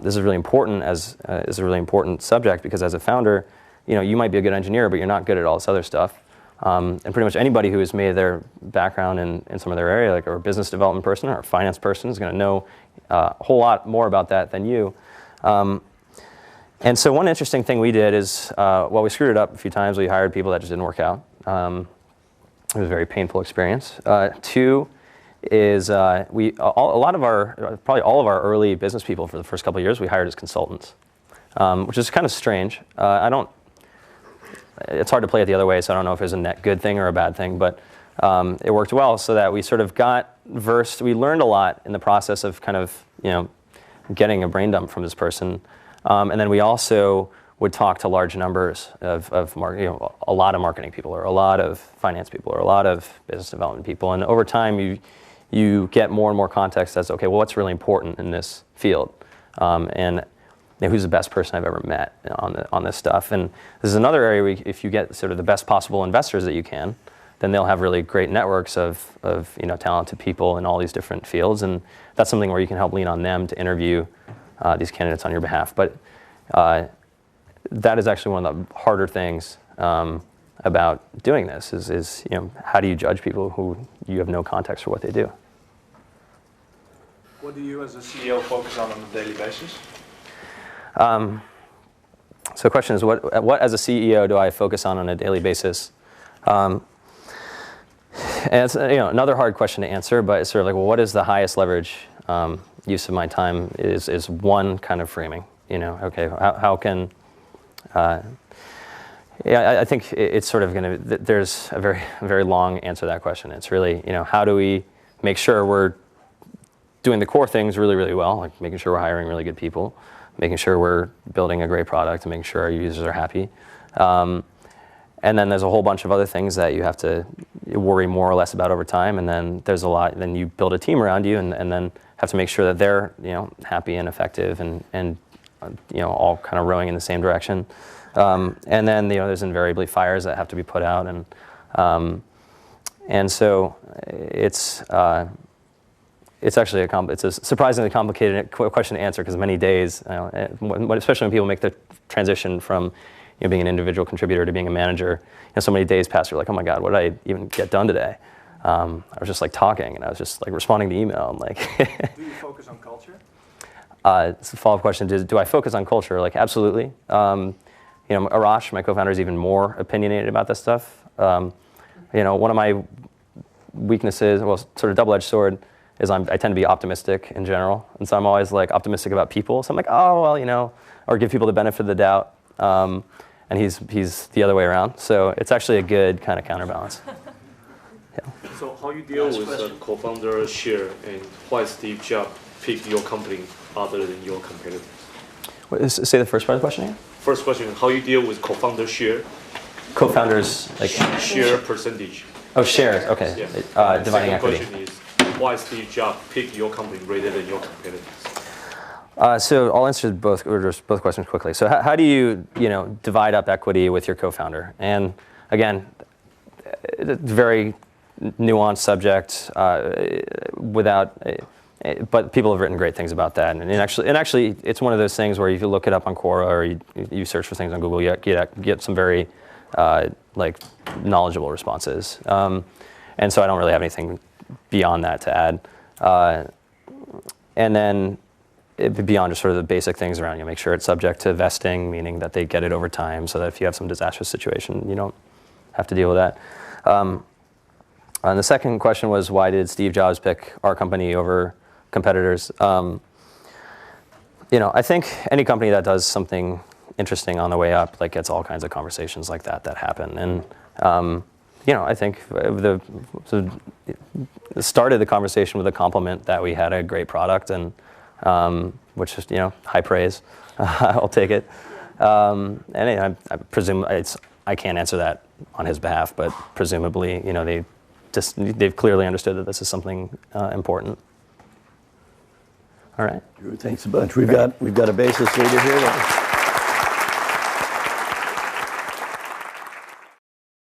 this is really important is a really important subject, because as a founder, you might be a good engineer, but you're not good at all this other stuff. And pretty much anybody who has made their background in some other area, like a business development person or a finance person, is going to know a whole lot more about that than you. And so one interesting thing we did is, we screwed it up a few times. We hired people that just didn't work out. It was a very painful experience. Two is probably all of our early business people for the first couple of years we hired as consultants, which is kind of strange. It's hard to play it the other way, so I don't know if it's a net good thing or a bad thing, but it worked well, so that we sort of got versed. We learned a lot in the process of kind of getting a brain dump from this person, and then we also would talk to large numbers of a lot of marketing people, or a lot of finance people, or a lot of business development people, and over time you get more and more context as, okay, well, what's really important in this field, and who's the best person I've ever met on this stuff. And this is another area where if you get sort of the best possible investors that you can, then they'll have really great networks of talented people in all these different fields, and that's something where you can help lean on them to interview these candidates on your behalf. But that is actually one of the harder things about doing this is how do you judge people who you have no context for what they do? What do you as a CEO focus on a daily basis? So the question is, what as a CEO do I focus on a daily basis? And it's another hard question to answer, but it's sort of like, well, what is the highest leverage use of my time? Is one kind of framing. Okay, how can I think it's sort of going to. There's a very long answer to that question. It's really how do we make sure we're doing the core things really, really well, like making sure we're hiring really good people, making sure we're building a great product, and making sure our users are happy. And then there's a whole bunch of other things that you have to worry more or less about over time. And then there's a lot. Then you build a team around you, and then have to make sure that they're happy and effective, and all kind of rowing in the same direction. And then there's invariably fires that have to be put out, and so it's actually it's a surprisingly complicated question to answer, because many days, especially when people make the transition from being an individual contributor to being a manager, so many days pass, you're like, oh my God, what did I even get done today? I was just like talking, and I was just like responding to email, and like. Do you focus on culture? It's a follow-up question. Do I focus on culture? Like, absolutely. Arash, my co-founder, is even more opinionated about this stuff. One of my weaknesses, well, sort of double-edged sword, is I tend to be optimistic in general, and so I'm always like optimistic about people. So I'm like, oh well, or give people the benefit of the doubt. And he's the other way around. So it's actually a good kind of counterbalance. Yeah. So how you deal with the co-founder share, and why Steve Jobs picked your company other than your competitors? Say the first part of the question again. First question: how you deal with co-founder share? Co-founders like share percentage. Oh, shares. Okay. Yeah. Dividing equity. Second question is why Steve Jobs picked your company rather than your competitors? So I'll answer both questions quickly. So how do you divide up equity with your co-founder? And again, it's a very nuanced subject. But people have written great things about that. And actually, it's one of those things where if you look it up on Quora, or you search for things on Google, you get some very knowledgeable responses. And so I don't really have anything beyond that to add. And then beyond just sort of the basic things around, make sure it's subject to vesting, meaning that they get it over time, so that if you have some disastrous situation, you don't have to deal with that. And the second question was, why did Steve Jobs pick our company over competitors? I think any company that does something interesting on the way up, gets all kinds of conversations like that happen. And I think started the conversation with a compliment that we had a great product, and which is high praise. I'll take it. And I presume I can't answer that on his behalf, but presumably they've clearly understood that this is something important. All right. Drew, thanks a bunch. We've got a basis leader here.